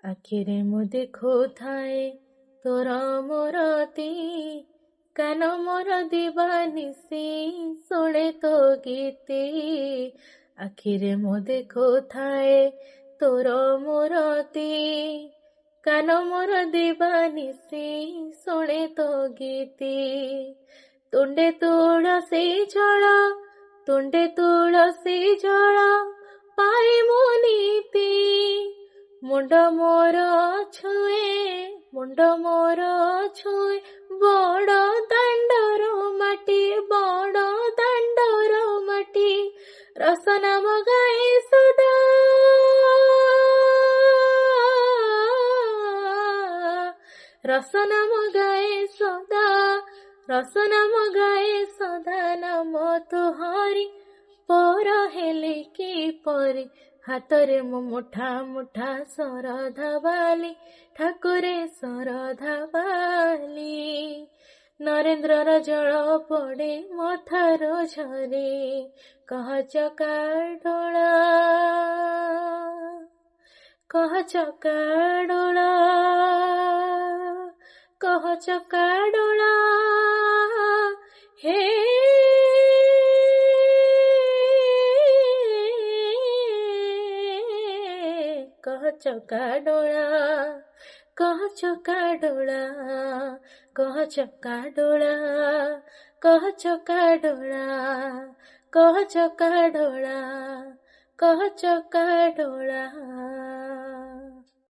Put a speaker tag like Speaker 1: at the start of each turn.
Speaker 1: ଆଖିରେ ମୁଁ ଦେଖୁଥାଏ ତୋର ମୋରତି, କାନ ମୋର ଦିବାନିଶି ଶୁଣେ ତୋ ଗୀତି। ଆଖିରେ ମୁଁ ଦେଖୁଥାଏ ତୋର ମୋରତି, କାନ ମୋର ଦିବାନିଶି ଶୁଣେ ତୋ ଗୀତି। ତୁଣ୍ଡେ ତୁଳସୀ ଜଳ, ତୁଣ୍ଡେ ତୁଳସୀ ଜଳ ପାଇ ମୁଁ ନୀତି। ମୁଣ୍ଡ ମୋର ଛୁଏ, ମୁଣ୍ଡ ମୋର ଛୁଏ ବଡ଼ ଦାଣ୍ଡର ମାଟି, ବଡ଼ ଦାଣ୍ଡର ମାଟି। ରସନା ମଗାଏ ସଦା, ରସନା ମଗାଏ ସଦା, ରସନା ମଗାଏ ସଦା। ନାମ ତୁହରି ପର ହେଲେ କିପରି, ହାତରେ ମୁଁ ମୁଠା ମୁଠା ଶରଧା ବାଲି, ଠାକୁରେ ଶରଧା ବାଲି। ନରେନ୍ଦ୍ରର ଜଳ ପଡ଼େ ମଥାରୁ ଝରେ, କହ ଚକା ଡୋଳା, କହ ଚକା ଡୋଳା, କହ ଚକା ଡୋଳା। ହେ कह चका डोला, कह चका डोला, कह चका डोला, कह चका डोला, कह चका डोला, कह चका डोला।